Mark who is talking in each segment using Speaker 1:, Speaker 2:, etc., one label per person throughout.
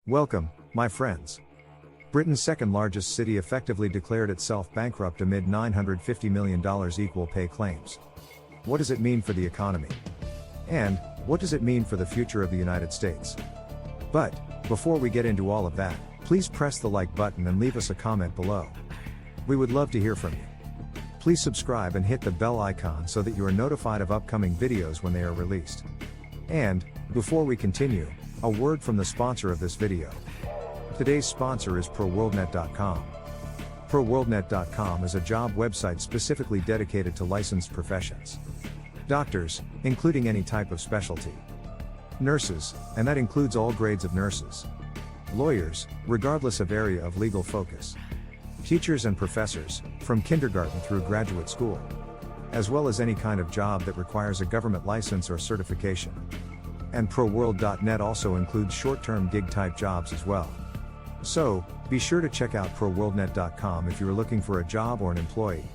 Speaker 1: Welcome, my friends. Britain's second largest city effectively declared itself bankrupt amid $950 million equal pay claims. What does it mean for the economy? And, what does it mean for the future of the United States? But, before we get into all of that, please press the like button and leave us a comment below. We would love to hear from you. Please subscribe and hit the bell icon so that you are notified of upcoming videos when they are released. And, before we continue, a word from the sponsor of this video. Today's sponsor is ProWorldNet.com. ProWorldNet.com is a job website specifically dedicated to licensed professions. Doctors, including any type of specialty. Nurses, and that includes all grades of nurses. Lawyers, regardless of area of legal focus. Teachers and professors, from kindergarten through graduate school. As well as any kind of job that requires a government license or certification. And ProWorld.net also includes short-term gig-type jobs as well. So, be sure to check out ProWorldNet.com if you are looking for a job or an employee.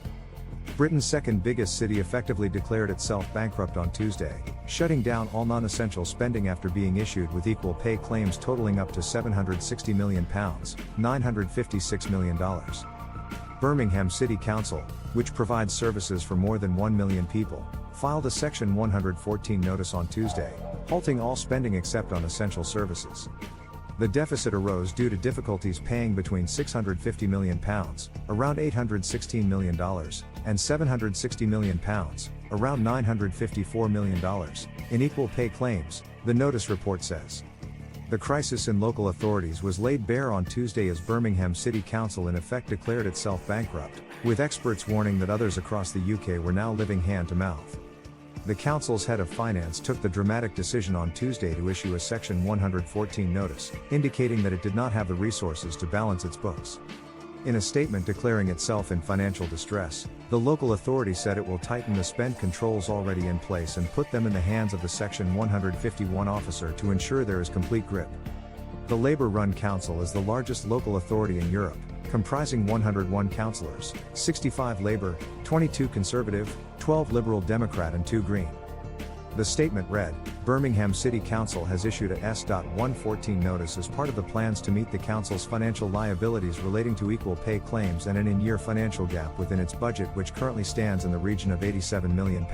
Speaker 1: Britain's second biggest city effectively declared itself bankrupt on Tuesday, shutting down all non-essential spending after being issued with equal pay claims totaling up to £760 million, $956 million. Birmingham City Council, which provides services for more than 1 million people, filed a Section 114 notice on Tuesday, halting all spending except on essential services. The deficit arose due to difficulties paying between £650 million, around $816 million, and £760 million, around $954 million, in equal pay claims, the notice report says. The crisis in local authorities was laid bare on Tuesday as Birmingham City Council in effect declared itself bankrupt, with experts warning that others across the UK were now living hand to mouth. The council's head of finance took the dramatic decision on Tuesday to issue a Section 114 notice, indicating that it did not have the resources to balance its books. In a statement declaring itself in financial distress, the local authority said it will tighten the spend controls already in place and put them in the hands of the Section 151 officer to ensure there is complete grip. The Labour-run council is the largest local authority in Europe, comprising 101 councillors, 65 Labour, 22 Conservative, 12 Liberal Democrat and 2 Green. The statement read, Birmingham City Council has issued a S.114 notice as part of the plans to meet the council's financial liabilities relating to equal pay claims and an in-year financial gap within its budget which currently stands in the region of £87 million.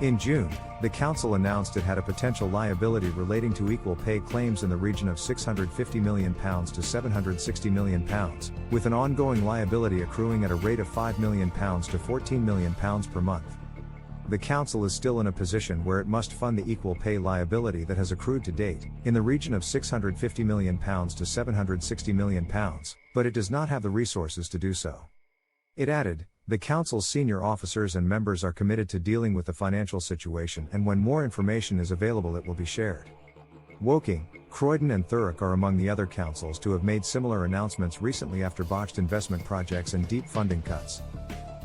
Speaker 1: In June, the council announced it had a potential liability relating to equal pay claims in the region of £650 million to £760 million, with an ongoing liability accruing at a rate of £5 million to £14 million per month. The council is still in a position where it must fund the equal pay liability that has accrued to date, in the region of £650 million to £760 million, but it does not have the resources to do so. It added, the council's senior officers and members are committed to dealing with the financial situation and when more information is available it will be shared. Woking, Croydon and Thurrock are among the other councils to have made similar announcements recently after botched investment projects and deep funding cuts.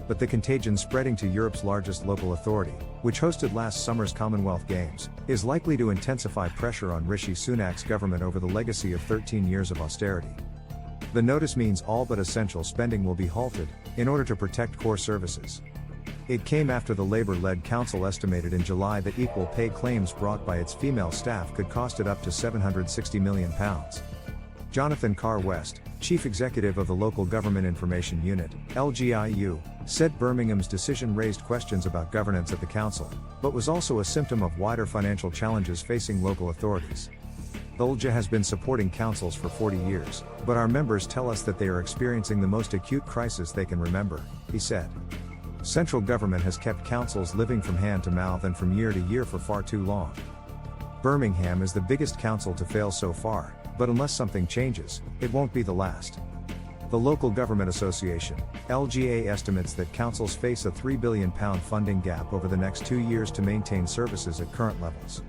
Speaker 1: But the contagion spreading to Europe's largest local authority, which hosted last summer's Commonwealth Games, is likely to intensify pressure on Rishi Sunak's government over the legacy of 13 years of austerity. The notice means all but essential spending will be halted, in order to protect core services. It came after the Labour-led council estimated in July that equal pay claims brought by its female staff could cost it up to £760 million. Jonathan Carr-West, chief executive of the Local Government Information Unit, LGIU, said Birmingham's decision raised questions about governance at the council, but was also a symptom of wider financial challenges facing local authorities. The LGA has been supporting councils for 40 years, but our members tell us that they are experiencing the most acute crisis they can remember, he said. Central government has kept councils living from hand to mouth and from year to year for far too long. Birmingham is the biggest council to fail so far, but unless something changes, it won't be the last. The Local Government Association, LGA, estimates that councils face a £3 billion funding gap over the next 2 years to maintain services at current levels.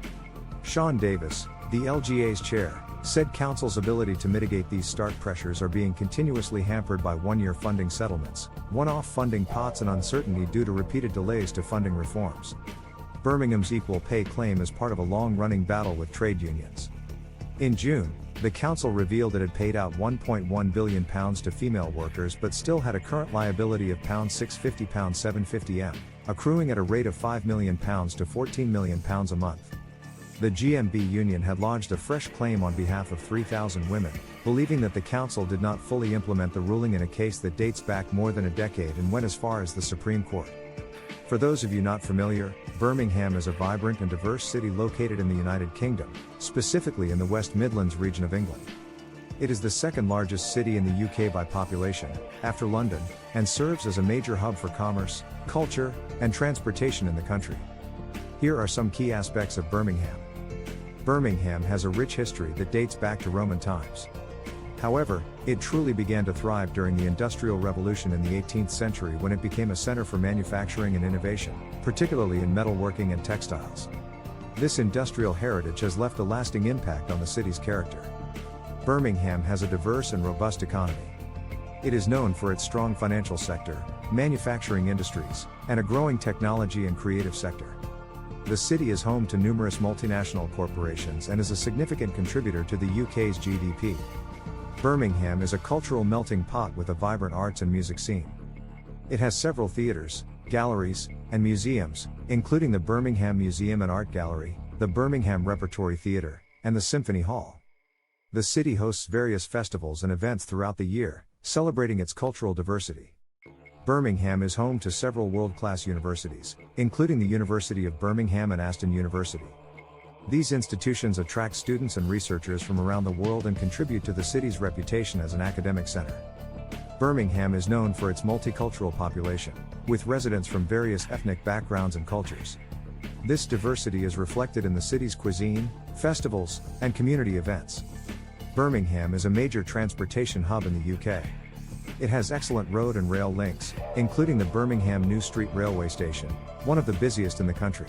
Speaker 1: Sean Davis, the LGA's chair, said council's ability to mitigate these stark pressures are being continuously hampered by one-year funding settlements, one-off funding pots and uncertainty due to repeated delays to funding reforms. Birmingham's equal pay claim is part of a long-running battle with trade unions. In June, the council revealed it had paid out £1.1 billion to female workers but still had a current liability of £650, £750 accruing at a rate of £5 million to £14 million a month. The GMB union had lodged a fresh claim on behalf of 3,000 women, believing that the council did not fully implement the ruling in a case that dates back more than a decade and went as far as the Supreme Court. For those of you not familiar, Birmingham is a vibrant and diverse city located in the United Kingdom, specifically in the West Midlands region of England. It is the second largest city in the UK by population, after London, and serves as a major hub for commerce, culture, and transportation in the country. Here are some key aspects of Birmingham. Birmingham has a rich history that dates back to Roman times. However, it truly began to thrive during the Industrial Revolution in the 18th century when it became a center for manufacturing and innovation, particularly in metalworking and textiles. This industrial heritage has left a lasting impact on the city's character. Birmingham has a diverse and robust economy. It is known for its strong financial sector, manufacturing industries, and a growing technology and creative sector. The city is home to numerous multinational corporations and is a significant contributor to the UK's GDP. Birmingham is a cultural melting pot with a vibrant arts and music scene. It has several theatres, galleries, and museums, including the Birmingham Museum and Art Gallery, the Birmingham Repertory Theatre, and the Symphony Hall. The city hosts various festivals and events throughout the year, celebrating its cultural diversity. Birmingham is home to several world-class universities, including the University of Birmingham and Aston University. These institutions attract students and researchers from around the world and contribute to the city's reputation as an academic center. Birmingham is known for its multicultural population, with residents from various ethnic backgrounds and cultures. This diversity is reflected in the city's cuisine, festivals, and community events. Birmingham is a major transportation hub in the UK. It has excellent road and rail links, including the Birmingham New Street Railway Station, one of the busiest in the country.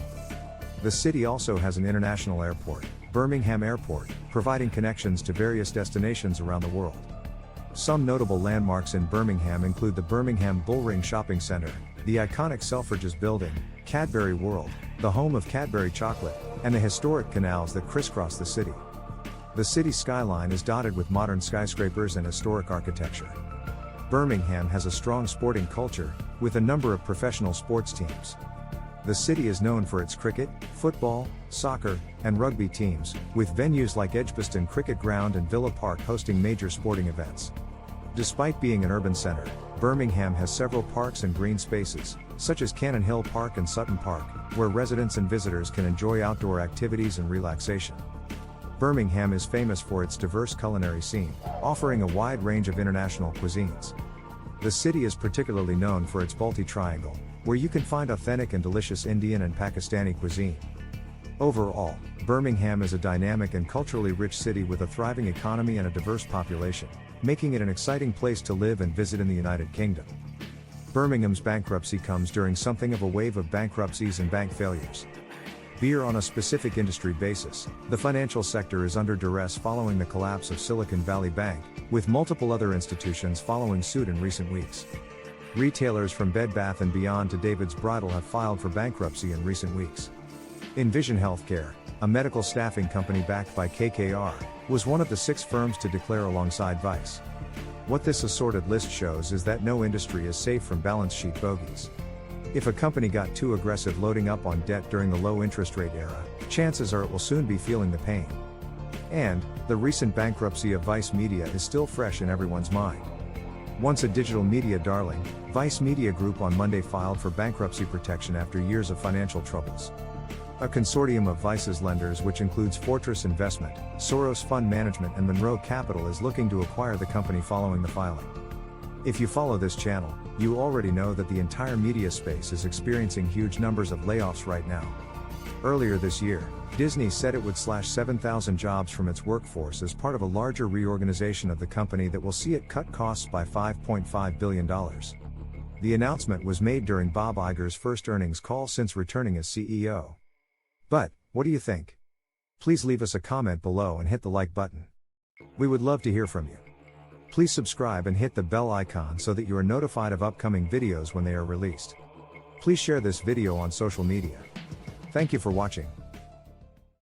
Speaker 1: The city also has an international airport, Birmingham Airport, providing connections to various destinations around the world. Some notable landmarks in Birmingham include the Birmingham Bullring Shopping Centre, the iconic Selfridges Building, Cadbury World, the home of Cadbury Chocolate, and the historic canals that crisscross the city. The city's skyline is dotted with modern skyscrapers and historic architecture. Birmingham has a strong sporting culture, with a number of professional sports teams. The city is known for its cricket, football, soccer, and rugby teams, with venues like Edgbaston Cricket Ground and Villa Park hosting major sporting events. Despite being an urban center, Birmingham has several parks and green spaces, such as Cannon Hill Park and Sutton Park, where residents and visitors can enjoy outdoor activities and relaxation. Birmingham is famous for its diverse culinary scene, offering a wide range of international cuisines. The city is particularly known for its Balti Triangle, where you can find authentic and delicious Indian and Pakistani cuisine. Overall, Birmingham is a dynamic and culturally rich city with a thriving economy and a diverse population, making it an exciting place to live and visit in the United Kingdom. Birmingham's bankruptcy comes during something of a wave of bankruptcies and bank failures. Beer on a specific industry basis, the financial sector is under duress following the collapse of Silicon Valley Bank, with multiple other institutions following suit in recent weeks. Retailers from Bed Bath & Beyond to David's Bridal have filed for bankruptcy in recent weeks. Envision Healthcare, a medical staffing company backed by KKR, was one of the 6 firms to declare alongside Vice. What this assorted list shows is that no industry is safe from balance sheet bogeys. If a company got too aggressive loading up on debt during the low interest rate era, chances are it will soon be feeling the pain. And, the recent bankruptcy of Vice Media is still fresh in everyone's mind. Once a digital media darling, Vice Media Group on Monday filed for bankruptcy protection after years of financial troubles. A consortium of Vice's lenders, which includes Fortress Investment, Soros Fund Management and Monroe Capital, is looking to acquire the company following the filing. If you follow this channel, you already know that the entire media space is experiencing huge numbers of layoffs right now. Earlier this year, Disney said it would slash 7,000 jobs from its workforce as part of a larger reorganization of the company that will see it cut costs by $5.5 billion. The announcement was made during Bob Iger's first earnings call since returning as CEO. But, what do you think? Please leave us a comment below and hit the like button. We would love to hear from you. Please subscribe and hit the bell icon so that you are notified of upcoming videos when they are released. Please share this video on social media. Thank you for watching.